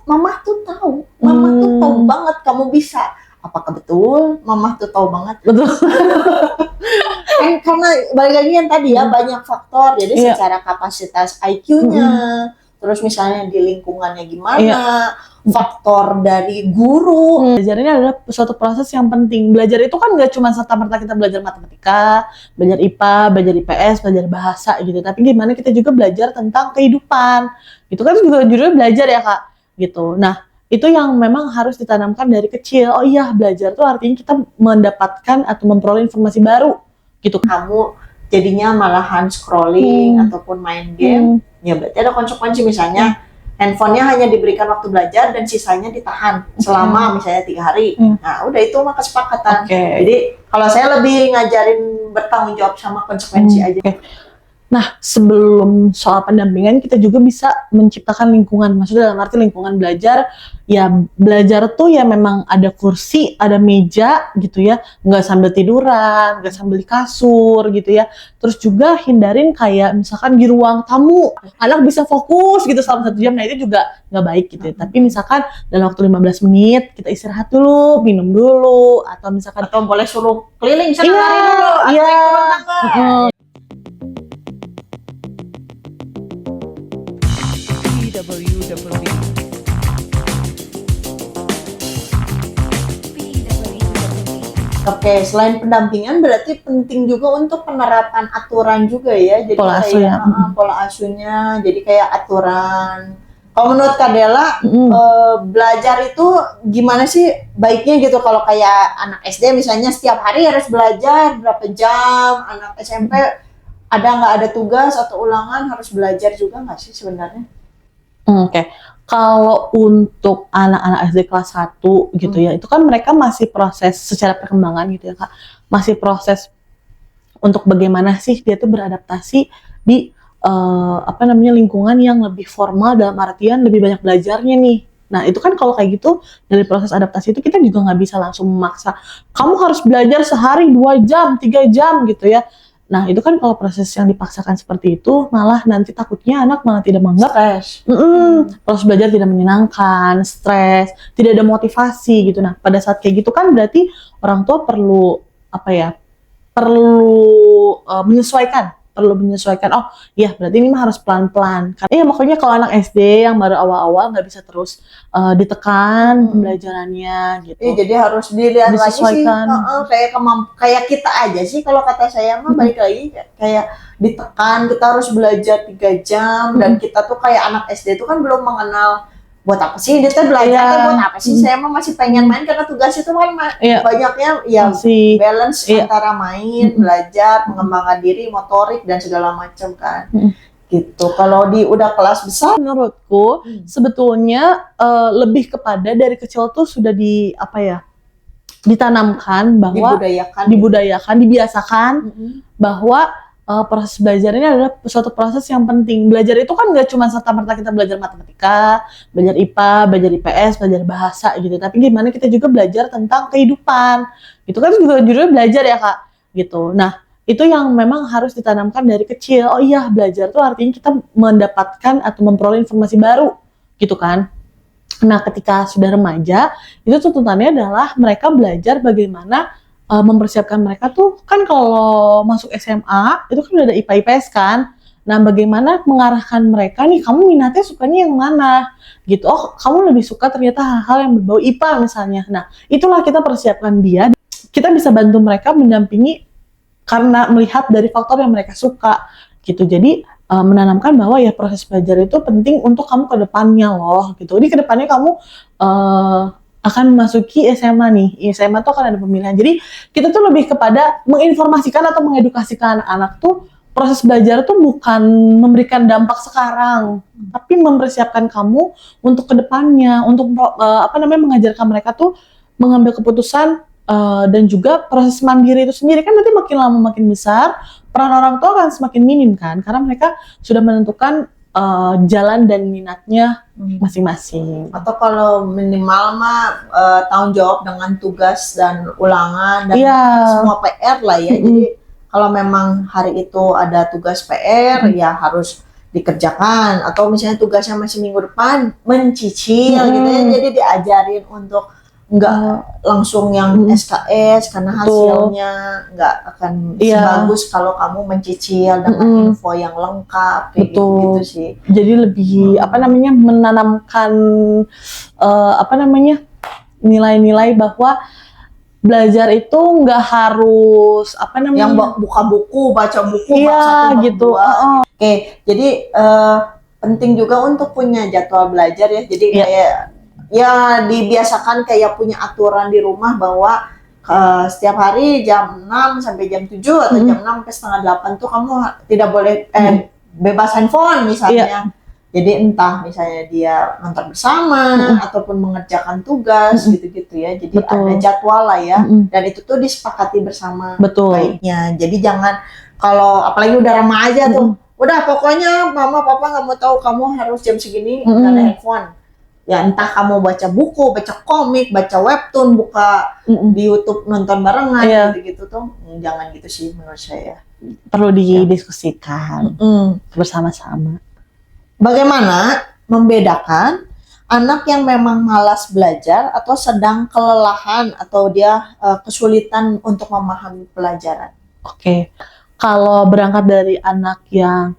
Mama tuh tahu, mama tuh tahu banget kamu bisa. Apakah betul? Mama tuh tahu banget. Betul. Kan karena balik lagi yang tadi ya, banyak faktor. Jadi secara kapasitas IQ-nya, terus misalnya di lingkungannya gimana, faktor dari guru. Belajar ini adalah suatu proses yang penting. Belajar itu kan nggak cuma serta-merta kita belajar matematika, belajar IPA, belajar IPS, belajar bahasa gitu. Tapi gimana kita juga belajar tentang kehidupan. Itu kan juga judulnya belajar ya Kak. Gitu. Nah, itu yang memang harus ditanamkan dari kecil. Oh iya, belajar tuh artinya kita mendapatkan atau memperoleh informasi baru gitu. Kamu jadinya malahan scrolling ataupun main game, ya berarti ada konsekuensi. Misalnya handphonenya hanya diberikan waktu belajar dan sisanya ditahan selama misalnya 3 hari. Nah udah itu mah kesepakatan. Jadi kalau saya lebih ngajarin bertanggung jawab sama konsekuensi aja. Nah, sebelum soal pendampingan, kita juga bisa menciptakan lingkungan. Maksudnya dalam arti lingkungan belajar, ya belajar tuh ya memang ada kursi, ada meja gitu ya, nggak sambil tiduran, nggak sambil di kasur gitu ya. Terus juga hindarin kayak misalkan di ruang tamu, anak bisa fokus gitu selama 1 jam, nah itu juga nggak baik gitu ya. Tapi misalkan dalam waktu 15 menit, kita istirahat dulu, minum dulu, atau misalkan boleh suruh keliling sana hari dulu, atau turun tangga. Oke, selain pendampingan berarti penting juga untuk penerapan aturan juga ya. Jadi pola asuh ya. Pola asuhnya, jadi kayak aturan. Kalau menurut Kak Dela, belajar itu gimana sih baiknya gitu? Kalau kayak anak SD misalnya setiap hari harus belajar berapa jam, anak SMP ada nggak ada tugas atau ulangan harus belajar juga nggak sih sebenarnya? Oke. Kalau untuk anak-anak SD kelas 1 gitu ya, itu kan mereka masih proses secara perkembangan gitu ya Kak. Masih proses untuk bagaimana sih dia tuh beradaptasi di lingkungan yang lebih formal, dalam artian lebih banyak belajarnya nih. Nah itu kan kalau kayak gitu, dari proses adaptasi itu kita juga nggak bisa langsung memaksa kamu harus belajar sehari 2 jam, 3 jam gitu ya. Nah itu kan kalau proses yang dipaksakan seperti itu, malah nanti takutnya anak malah tidak menganggap proses belajar tidak menyenangkan, stres, tidak ada motivasi gitu. Nah pada saat kayak gitu kan berarti orang tua perlu menyesuaikan. Oh iya berarti ini mah harus pelan-pelan. Iya makanya kalau anak SD yang baru awal-awal nggak bisa terus ditekan pembelajarannya gitu. Jadi harus dilihat lagi sih, kayak kita aja sih kalau kata saya mah balik lagi kayak ditekan kita harus belajar 3 jam dan kita tuh kayak anak SD itu kan belum mengenal buat apa sih dia tuh belajar buat apa sih. Saya mah masih pengen main karena tugas itu kan banyaknya ya balance antara main, belajar, mengembangkan diri, motorik dan segala macam kan. Gitu. Kalau di udah kelas besar menurutku sebetulnya lebih kepada dari kecil tuh sudah ditanamkan bahwa dibudayakan, dibiasakan bahwa proses belajar ini adalah suatu proses yang penting. Belajar itu kan nggak cuma serta-merta kita belajar matematika, belajar IPA, belajar IPS, belajar bahasa gitu. Tapi gimana kita juga belajar tentang kehidupan. Itu kan juga judulnya belajar ya Kak. Gitu. Nah, itu yang memang harus ditanamkan dari kecil. Oh iya, belajar tuh artinya kita mendapatkan atau memperoleh informasi baru. Gitu kan. Nah, ketika sudah remaja, itu tuntutannya adalah mereka belajar bagaimana mempersiapkan mereka tuh kan kalau masuk SMA itu kan udah ada IPA IPS kan. Nah bagaimana mengarahkan mereka nih, kamu minatnya sukanya yang mana gitu. Oh kamu lebih suka ternyata hal-hal yang berbau IPA misalnya. Nah itulah kita persiapkan dia. Kita bisa bantu mereka mendampingi karena melihat dari faktor yang mereka suka gitu. Jadi menanamkan bahwa ya proses belajar itu penting untuk kamu ke depannya loh gitu. Ini ke depannya kamu akan memasuki SMA nih. SMA tuh akan ada pemilihan. Jadi kita tuh lebih kepada menginformasikan atau mengedukasikan anak tuh proses belajar tuh bukan memberikan dampak sekarang, tapi mempersiapkan kamu untuk kedepannya, untuk mengajarkan mereka tuh mengambil keputusan dan juga proses mandiri itu sendiri kan nanti makin lama makin besar peran orang tua akan semakin minim kan, karena mereka sudah menentukan jalan dan minatnya masing-masing. Atau kalau minimal mah tanggung jawab dengan tugas dan ulangan dan semua PR lah ya. Jadi kalau memang hari itu ada tugas PR ya harus dikerjakan, atau misalnya tugasnya masih minggu depan mencicil gitu ya, jadi diajarin untuk nggak langsung yang SKS karena hasilnya nggak akan sebagus kalau kamu mencicil dengan info yang lengkap kayak gitu sih. Jadi lebih menanamkan nilai-nilai bahwa belajar itu nggak harus yang buka buku, baca buku, iya gitu. Oke, jadi penting juga untuk punya jadwal belajar ya. Jadi kayak ya dibiasakan kayak punya aturan di rumah bahwa setiap hari jam 6 sampai jam 7 atau jam 6 sampai setengah 8 tuh kamu tidak boleh bebas handphone misalnya. Jadi entah misalnya dia nonton bersama ataupun mengerjakan tugas gitu-gitu ya. Jadi ada jadwal lah ya. Dan itu tuh disepakati bersama baiknya. Jadi jangan kalau apalagi udah remaja tuh, udah pokoknya mama papa nggak mau tahu kamu harus jam segini nggak ada handphone. Ya entah kamu baca buku, baca komik, baca webtoon, buka di YouTube nonton barengan gitu-gitu tuh. Jangan gitu sih menurut saya. Perlu didiskusikan bersama-sama. Bagaimana membedakan anak yang memang malas belajar atau sedang kelelahan atau dia kesulitan untuk memahami pelajaran? Oke, kalau berangkat dari anak yang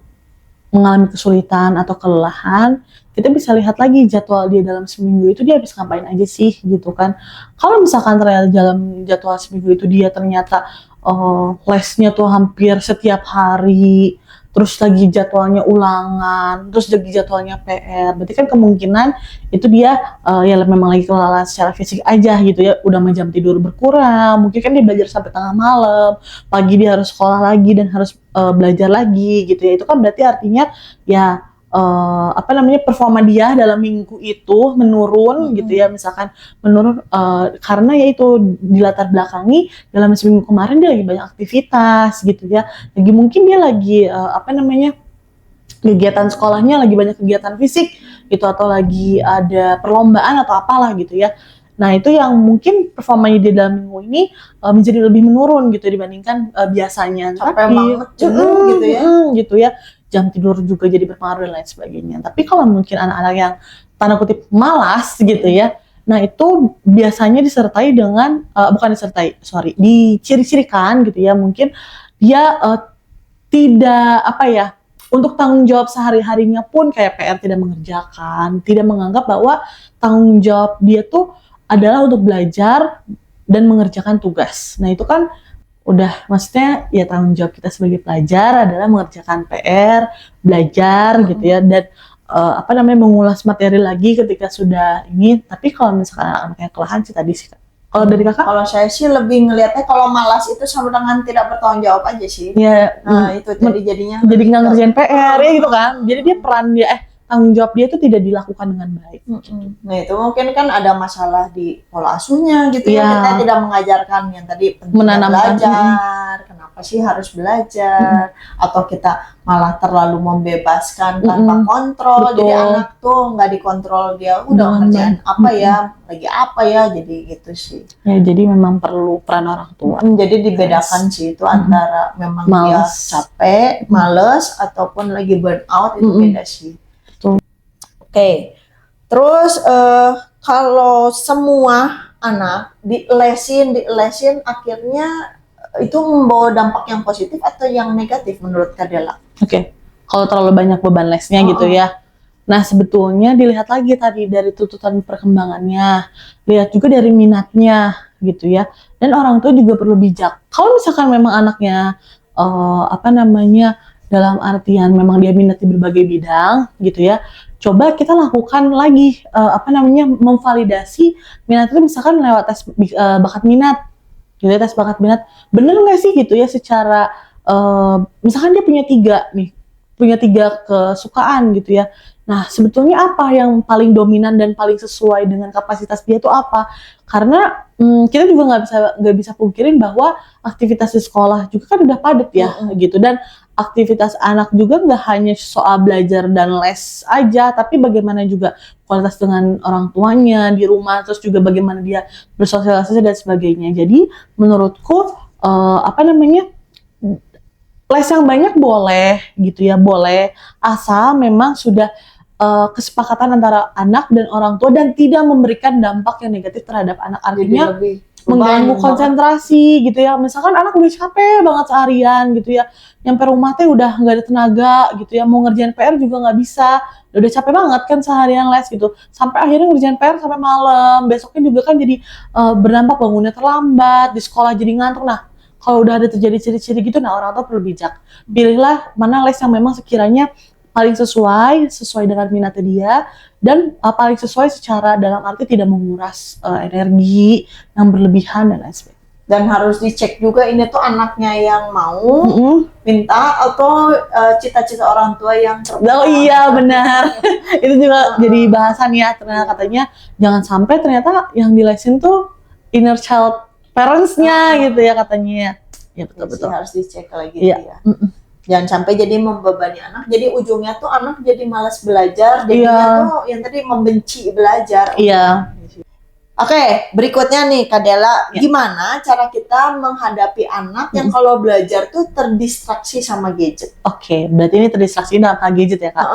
mengalami kesulitan atau kelelahan, kita bisa lihat lagi jadwal dia dalam seminggu itu dia habis ngapain aja sih gitu kan. Kalau misalkan ternyata dalam jadwal seminggu itu dia ternyata lesnya tuh hampir setiap hari, terus lagi jadwalnya ulangan, terus lagi jadwalnya PR, berarti kan kemungkinan itu dia ya memang lagi kelelahan secara fisik aja gitu ya, udah jam tidur berkurang, mungkin kan dia belajar sampai tengah malam, pagi dia harus sekolah lagi dan harus belajar lagi gitu ya, itu kan berarti artinya ya performa dia dalam minggu itu menurun gitu ya, misalkan menurun karena ya itu dilatar belakangi dalam seminggu kemarin dia lagi banyak aktivitas gitu ya, lagi mungkin dia lagi kegiatan sekolahnya lagi banyak kegiatan fisik gitu, atau lagi ada perlombaan atau apalah gitu ya. Nah itu yang mungkin performanya di dalam minggu ini menjadi lebih menurun gitu dibandingkan biasanya. Capek banget gitu ya. Jam tidur juga jadi berpengaruh dan lain sebagainya. Tapi kalau mungkin anak-anak yang tanda kutip malas gitu ya, nah itu biasanya disertai dengan diciri-cirikan gitu ya, mungkin dia tidak untuk tanggung jawab sehari-harinya pun kayak PR tidak mengerjakan, tidak menganggap bahwa tanggung jawab dia tuh adalah untuk belajar dan mengerjakan tugas. Nah itu kan udah maksudnya ya tanggung jawab kita sebagai pelajar adalah mengerjakan PR, belajar gitu ya, dan mengulas materi lagi ketika sudah ini. Tapi kalau misalkan anak-anaknya kelelahan sih tadi sih. Kalau dari kakak? Kalau saya sih lebih ngelihatnya kalau malas itu sama dengan tidak bertanggung jawab aja sih. Ya, nah itu jadinya jadi nggak ngerjain PR ya gitu kan. Jadi dia tanggung jawab dia itu tidak dilakukan dengan baik. Nah itu mungkin kan ada masalah di pola asuhnya gitu ya. Kita tidak mengajarkan yang tadi pentingnya belajar, kenapa sih harus belajar, atau kita malah terlalu membebaskan tanpa kontrol. Jadi anak tuh nggak dikontrol, dia udah ngerjain lagi apa ya, jadi gitu sih. Ya jadi memang perlu peran orang tua. Jadi dibedakan sih itu antara memang dia capek, males, ataupun lagi burn out, itu beda sih. Oke, terus kalau semua anak dilesin akhirnya itu membawa dampak yang positif atau yang negatif menurut Kak Della? Oke, kalau terlalu banyak beban lesnya gitu ya. Nah sebetulnya dilihat lagi tadi dari tuntutan perkembangannya, lihat juga dari minatnya gitu ya. Dan orang tua juga perlu bijak. Kalau misalkan memang anaknya dalam artian memang dia minat di berbagai bidang gitu ya, coba kita lakukan lagi memvalidasi minat itu, misalkan lewat tes bakat minat gitu ya, tes bakat minat bener nggak sih gitu ya, secara misalkan dia punya tiga kesukaan gitu ya. Nah sebetulnya apa yang paling dominan dan paling sesuai dengan kapasitas dia itu apa? Karena kita juga nggak bisa pungkirin bahwa aktivitas di sekolah juga kan udah padat ya gitu, dan aktivitas anak juga nggak hanya soal belajar dan les aja, tapi bagaimana juga kualitas dengan orang tuanya di rumah, terus juga bagaimana dia bersosialisasi dan sebagainya. Jadi menurutku les yang banyak boleh gitu ya, boleh, asal memang sudah kesepakatan antara anak dan orang tua dan tidak memberikan dampak yang negatif terhadap anak. Artinya mengganggu konsentrasi gitu ya. Misalkan anak udah capek banget seharian gitu ya, nyampe rumah teh udah nggak ada tenaga gitu ya, mau ngerjain PR juga nggak bisa, udah capek banget kan seharian les gitu, sampai akhirnya ngerjain PR sampai malam, besoknya juga kan jadi berdampak, bangunnya terlambat, di sekolah jadi ngantuk. Nah, kalau udah ada terjadi ciri-ciri gitu, nah orang tua perlu bijak, pilihlah mana les yang memang sekiranya paling sesuai dengan minatnya dia, dan paling sesuai secara dalam arti tidak menguras energi yang berlebihan dan lain sebagainya. Dan harus dicek juga ini tuh anaknya yang mau minta atau cita-cita orang tua yang Oh iya benar. Itu juga jadi bahasan ya, ternyata katanya jangan sampai ternyata yang dilesin tuh inner child parents-nya gitu ya katanya. Ya betul-betul. Harus dicek lagi ya. Jangan sampai jadi membebani anak, jadi ujungnya tuh anak jadi malas belajar, jadinya tuh yang tadi membenci belajar. Iya. Oke, berikutnya nih Kak Della, gimana cara kita menghadapi anak yang kalau belajar tuh terdistraksi sama gadget? Oke, berarti ini terdistraksi dalam hal gadget ya Kak?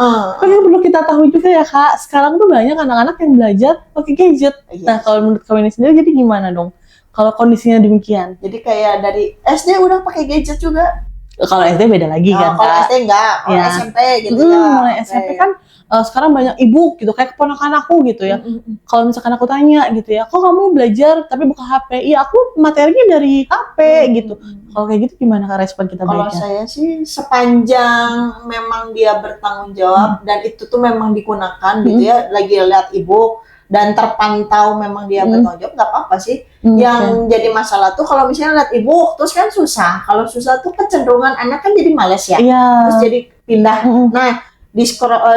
Kan yang perlu kita tahu juga ya Kak, sekarang tuh banyak anak-anak yang belajar pakai gadget. Nah, kalau menurut kamu ini sendiri jadi gimana dong? Kalau kondisinya demikian? Jadi kayak dari SD udah pakai gadget juga? Kalau SD beda lagi kan Kak? Kalau SD enggak, kalau SMP gitu ya. Mulai SMP kan sekarang banyak e-book gitu, kayak keponakan aku gitu ya. Kalau misalkan aku tanya gitu ya, kok kamu belajar tapi buka HP? Iya, aku materinya dari HP gitu. Kalau kayak gitu gimana Kak respon kita baiknya? Kalau saya sih sepanjang memang dia bertanggung jawab dan itu tuh memang digunakan gitu ya, lagi lihat e-book dan terpantau memang dia bertanggung jawab, nggak apa-apa sih. Yang jadi masalah tuh kalau misalnya lihat e-book terus kan susah. Kalau susah tuh kecenderungan anak kan jadi males ya. Terus jadi pindah. Nah,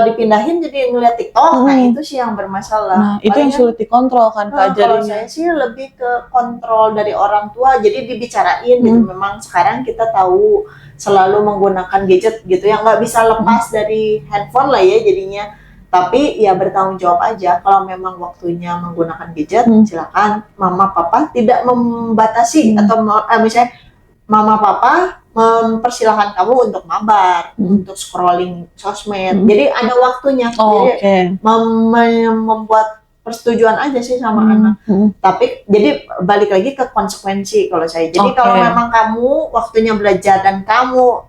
dipindahin jadi ngeliat TikTok. Nah, itu sih yang bermasalah. Nah, itu yang sulit dikontrol kan Kak. Kalau saya sih lebih ke kontrol dari orang tua. Jadi dibicarain gitu. Memang sekarang kita tahu selalu menggunakan gadget gitu yang nggak bisa lepas dari handphone lah ya jadinya. Tapi ya bertanggung jawab aja, kalau memang waktunya menggunakan gadget, silakan. Mama papa tidak membatasi atau misalnya mama papa mempersilahkan kamu untuk mabar, untuk scrolling sosmed. Jadi ada waktunya. Jadi membuat persetujuan aja sih sama anak. Tapi jadi balik lagi ke konsekuensi kalau saya. Jadi kalau memang kamu waktunya belajar dan kamu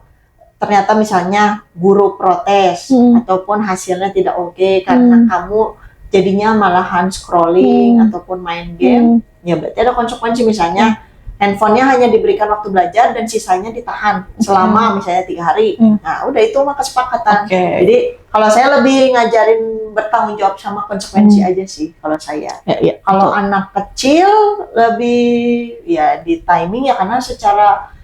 ternyata misalnya guru protes ataupun hasilnya tidak oke karena kamu jadinya malahan scrolling ataupun main game, ya berarti ada konsekuensi. Misalnya handphonenya hanya diberikan waktu belajar dan sisanya ditahan selama misalnya 3 hari. Nah udah itu mah kesepakatan. Jadi kalau saya lebih ngajarin bertanggung jawab sama konsekuensi aja sih kalau saya. Kalau anak kecil lebih ya di timing ya, karena secara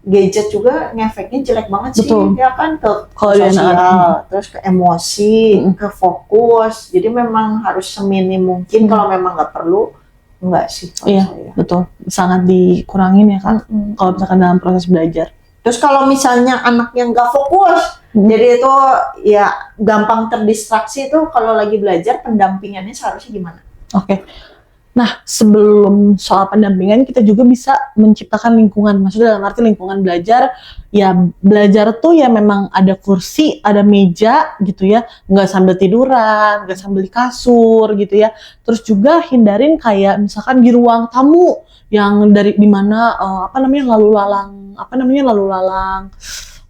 gadget juga ngefeknya jelek banget sih. Ya kan ke sosial, terus ke emosi, ke fokus. Jadi memang harus seminim mungkin. Kalau memang nggak perlu, enggak sih. Iya, betul. Sangat dikurangin ya Kak, kalau misalkan dalam proses belajar. Terus kalau misalnya anak yang nggak fokus, jadi itu ya gampang terdistraksi itu kalau lagi belajar, pendampingannya seharusnya gimana? Nah, sebelum soal pendampingan, kita juga bisa menciptakan lingkungan. Maksudnya dalam arti lingkungan belajar, ya belajar tuh ya memang ada kursi, ada meja gitu ya, nggak sambil tiduran, nggak sambil di kasur gitu ya. Terus juga hindarin kayak misalkan di ruang tamu yang dari dimana lalu lalang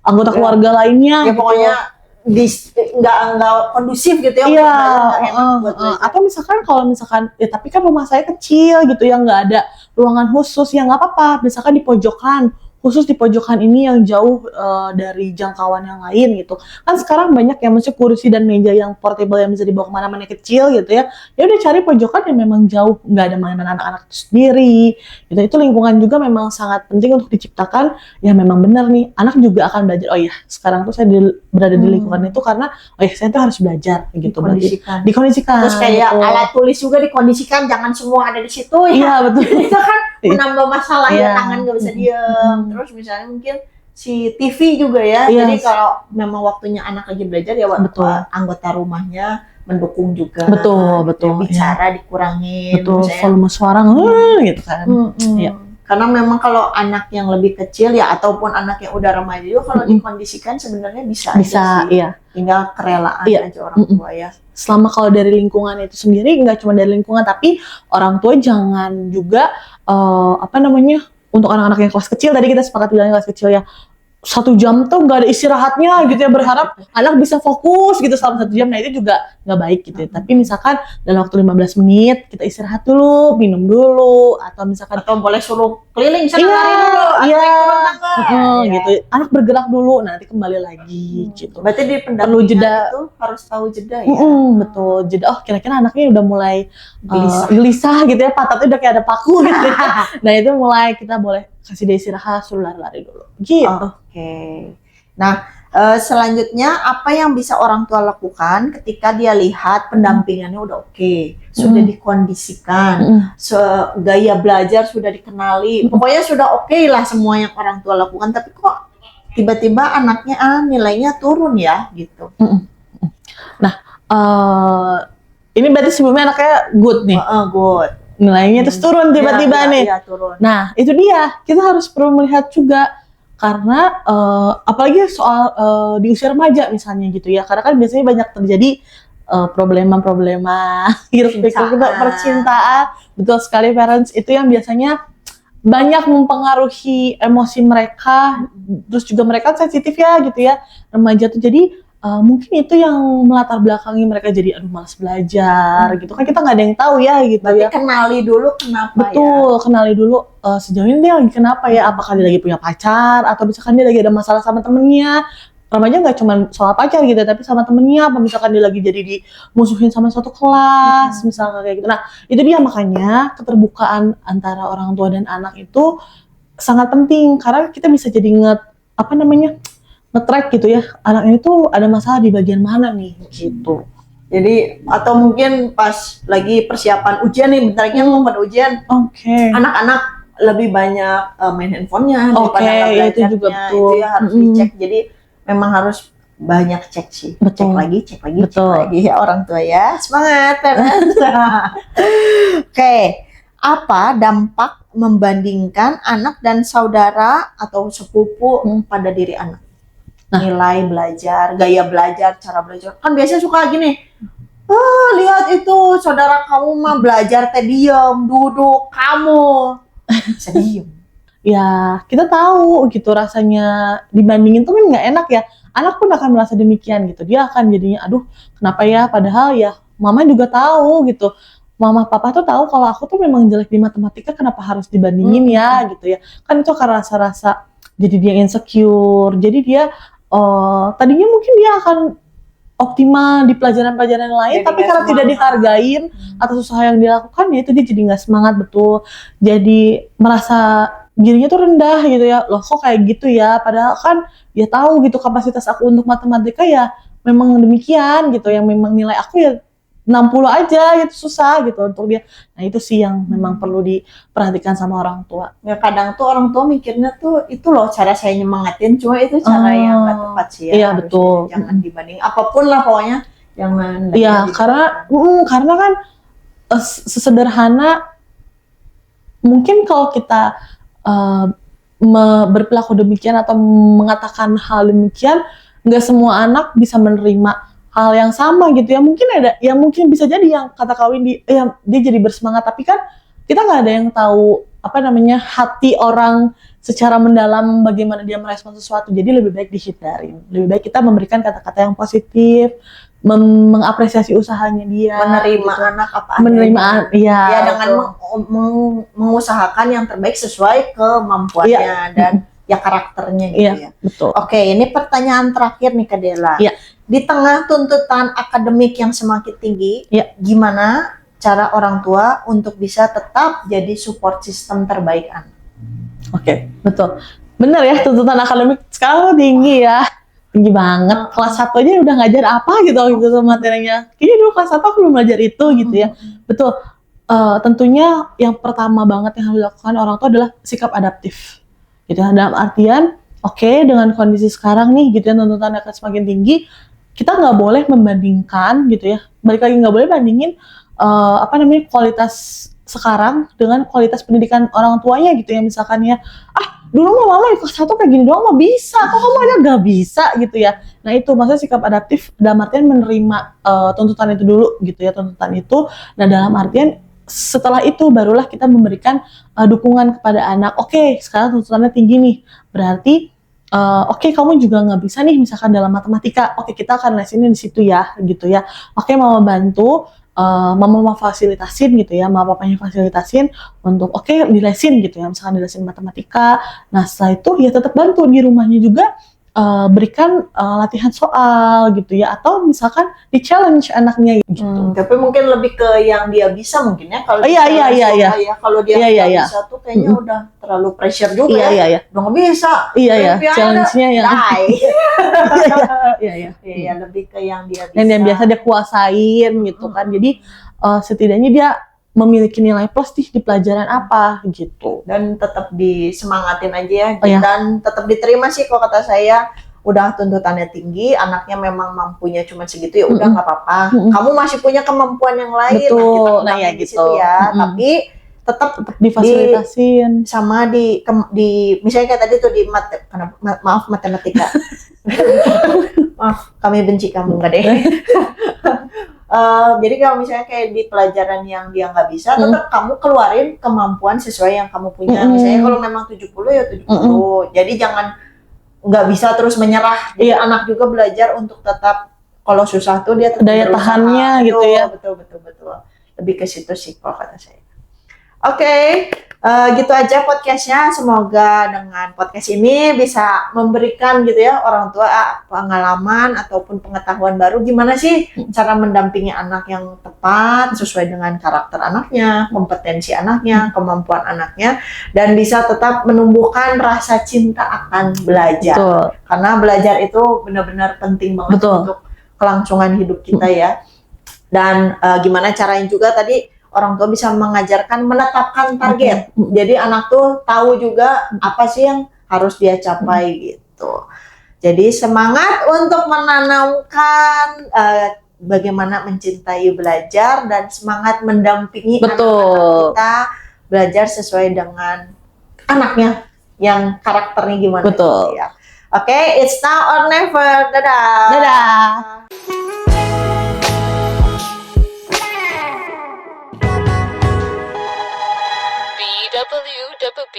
anggota keluarga lainnya. Ya gitu. Pokoknya nggak kondusif gitu ya. Iya, atau misalkan kalau misalkan ya tapi kan rumah saya kecil gitu ya, nggak ada ruangan khusus, ya nggak apa-apa, misalkan di pojokan, khusus di pojokan ini yang jauh dari jangkauan yang lain gitu. Kan sekarang banyak ya, maksudnya kursi dan meja yang portable yang bisa dibawa kemana-mana kecil gitu ya. Ya udah cari pojokan yang memang jauh, nggak ada mainan anak-anak itu sendiri. Gitu. Itu lingkungan juga memang sangat penting untuk diciptakan. Ya memang benar nih, anak juga akan belajar. Oh iya, sekarang tuh saya berada di lingkungan itu karena oh iya saya tuh harus belajar gitu. Dikondisikan. Terus kayak alat tulis juga dikondisikan, jangan semua ada di situ ya. Iya betul. Itu kan menambah masalah ya, tangan nggak bisa diem. Terus misalnya mungkin si TV juga ya. Jadi kalau memang waktunya anak lagi belajar ya anggota rumahnya mendukung juga. Betul. Bicara dikurangin. Volume suara gitu kan. Iya. Karena memang kalau anak yang lebih kecil ya ataupun anak yang udah remaja juga kalau dikondisikan sebenarnya bisa aja sih. Iya. Tinggal kerelaan Iya. aja orang tua ya. Selama kalau dari lingkungan itu sendiri, nggak cuma dari lingkungan, tapi orang tua jangan juga untuk anak-anak yang kelas kecil, tadi kita sepakat bilang kelas kecil ya, 1 jam tuh nggak ada istirahatnya gitu ya, berharap anak bisa fokus gitu selama 1 jam. Nah itu juga nggak baik gitu ya. Tapi misalkan dalam waktu 15 menit kita istirahat dulu, minum dulu, atau misalkan boleh suruh keliling sana iya, lari dulu, iya, iya. gitu. Anak bergerak dulu, nanti kembali lagi gitu. Berarti di pendampingan perlu jeda itu harus tahu jeda ya. Betul, jeda. Oh kira-kira anaknya udah mulai gelisah gitu ya, pantatnya udah kayak ada paku gitu ya. Nah itu mulai kita boleh kasih dia istirahat, suruh lari-lari dulu gitu. Oke. Nah, selanjutnya apa yang bisa orang tua lakukan ketika dia lihat pendampingannya udah oke, sudah dikondisikan, gaya belajar sudah dikenali, pokoknya sudah oke lah semua yang orang tua lakukan, tapi kok tiba-tiba anaknya nilainya turun ya gitu. Nah, ini berarti sebelumnya anaknya good nih. Good. Nilainya terus turun tiba-tiba nih. Iya, turun. Nah, itu dia. Kita harus perlu melihat juga. Karena apalagi soal di usia remaja misalnya gitu ya. Karena kan biasanya banyak terjadi problema-problema percintaan. Betul sekali, parents itu yang biasanya banyak mempengaruhi emosi mereka. Terus juga mereka sensitif ya gitu ya. Remaja tuh jadi mungkin itu yang melatar belakangi mereka jadi malas belajar gitu kan, kita nggak ada yang tahu ya gitu. Berarti ya kenali dulu kenapa. Betul, kenali dulu sejauh ini dia lagi kenapa ya, apakah dia lagi punya pacar atau misalkan dia lagi ada masalah sama temennya. Remaja nggak cuma soal pacar gitu, tapi sama temennya, apa misalkan dia lagi jadi dimusuhin sama suatu kelas, misalnya kayak gitu. Nah itu dia, makanya keterbukaan antara orang tua dan anak itu sangat penting, karena kita bisa jadi nge-track gitu ya, anak ini tuh ada masalah di bagian mana nih gitu. Jadi atau mungkin pas lagi persiapan ujian nih, bentar lagi mau pada ujian, anak-anak lebih banyak main handphonenya daripada ya itu juga betul. Itu ya harus dicek. Jadi memang harus banyak cek sih. Betul. Cek lagi ya orang tua ya. Semangat. Oke. Apa dampak membandingkan anak dan saudara atau sepupu pada diri anak? Nilai belajar, gaya belajar, cara belajar. Kan biasanya suka gini, lihat itu saudara kamu mah belajar teh diem, duduk, kamu bisa diem. Ya kita tahu gitu rasanya dibandingin tuh kan nggak enak ya. Anak pun akan merasa demikian gitu. Dia akan jadinya, aduh kenapa ya, padahal ya mama juga tahu gitu. Mama papa tuh tahu kalau aku tuh memang jelek di matematika, kenapa harus dibandingin ya gitu ya. Kan itu akan rasa-rasa jadi dia insecure. Jadi dia tadinya mungkin dia akan optimal di pelajaran-pelajaran lain, jadi tapi karena tidak dihargain atas usaha yang dilakukan, ya itu dia jadi nggak semangat, betul. Jadi merasa dirinya tuh rendah gitu ya, loh kok kayak gitu ya, padahal kan dia tahu gitu kapasitas aku untuk matematika ya memang demikian gitu, yang memang nilai aku ya 60 aja gitu, susah gitu untuk dia. Nah itu sih yang memang perlu diperhatikan sama orang tua. Ya kadang tuh orang tua mikirnya tuh itu loh cara saya nyemangatin, cuma itu cara yang nggak tepat sih ya. Iya betul. Jangan dibanding apapun lah pokoknya, jangan. Iya karena kan sesederhana mungkin kalau kita berperilaku demikian atau mengatakan hal demikian, nggak semua anak bisa menerima hal yang sama gitu ya. Mungkin ada yang mungkin bisa jadi yang kata Kak Windy, dia jadi bersemangat, tapi kan kita nggak ada yang tahu hati orang secara mendalam bagaimana dia merespon sesuatu. Jadi lebih baik dihindarin, lebih baik kita memberikan kata-kata yang positif, mengapresiasi usahanya dia, menerima gitu. Anak apa ya dengan mengusahakan yang terbaik sesuai kemampuannya dan ya karakternya gitu ya. Betul. Oke, ini pertanyaan terakhir nih Kak Dela. Di tengah tuntutan akademik yang semakin tinggi, gimana cara orang tua untuk bisa tetap jadi support system terbaik anak? Oke, betul. Bener ya, tuntutan akademik sekarang tinggi ya. Tinggi banget. Kelas 1 aja udah ngajar apa gitu materinya. Kayaknya dulu kelas 1 aku belum belajar itu gitu ya. Betul. Tentunya yang pertama banget yang harus dilakukan orang tua adalah sikap adaptif. Gitu, dalam artian, dengan kondisi sekarang nih gitu ya, tuntutannya akan semakin tinggi, kita nggak boleh membandingkan gitu ya. Balik lagi, nggak boleh bandingin kualitas sekarang dengan kualitas pendidikan orang tuanya gitu ya, misalkan ya, dulu mama kelas 1 kayak gini doang mah bisa, kok kamu aja gak bisa gitu ya. Nah itu maksudnya sikap adaptif dalam artian menerima tuntutan itu dulu gitu ya, tuntutan itu. Nah dalam artian setelah itu barulah kita memberikan dukungan kepada anak. Oke, sekarang tuntutannya tinggi nih, berarti oke, kamu juga nggak bisa nih misalkan dalam matematika. Oke, kita akan lesinin di situ ya gitu ya. Oke, mama bantu, mama fasilitasin gitu ya, mama papanya fasilitasin untuk dilesin gitu ya, misalkan dilesin matematika. Nah setelah itu ya tetap bantu di rumahnya juga, berikan latihan soal gitu ya, atau misalkan di challenge anaknya gitu. Tapi mungkin lebih ke yang dia bisa mungkin ya, kalau Iya. ya kalau dia nggak bisa tuh kayaknya udah terlalu pressure juga Iya. udah nggak bisa. Iya, challenge-nya yang Iya, lebih ke yang dia bisa. Dan yang biasa dia kuasain gitu kan. Jadi setidaknya dia memiliki nilai plus di pelajaran apa gitu. Dan tetap disemangatin aja ya. Iya. Dan tetap diterima sih kalau kata saya. Udah tuntutannya tinggi, anaknya memang mampunya cuma segitu ya udah nggak apa-apa. Kamu masih punya kemampuan yang lain. Betul. Nah, kita ya di gitu situ ya. Tapi tetap difasilitasin. sama di misalnya kayak tadi tuh di maaf matematika. Maaf, kami benci kamu enggak deh. Jadi kalau misalnya kayak di pelajaran yang dia nggak bisa, tetap kamu keluarin kemampuan sesuai yang kamu punya. Misalnya kalau memang 70 ya 70. Jadi jangan nggak bisa terus menyerah. Jadi anak juga belajar untuk tetap, kalau susah tuh dia tetap daya tahannya gitu ya. Betul. Lebih ke situ sih kalau kata saya. Oke, gitu aja podcastnya. Semoga dengan podcast ini bisa memberikan gitu ya orang tua pengalaman ataupun pengetahuan baru gimana sih cara mendampingi anak yang tepat sesuai dengan karakter anaknya, kompetensi anaknya, kemampuan anaknya, dan bisa tetap menumbuhkan rasa cinta akan belajar. Betul. Karena belajar itu benar-benar penting banget untuk kelangsungan hidup kita ya. Dan gimana caranya juga tadi orang tua bisa mengajarkan menetapkan target. Jadi anak tuh tahu juga apa sih yang harus dia capai gitu. Jadi semangat untuk menanamkan bagaimana mencintai belajar dan semangat mendampingi anak-anak kita belajar sesuai dengan anaknya yang karakternya gimana. Betul. Gitu ya. Oke, it's now or never. Dadah. Dadah. BWWB.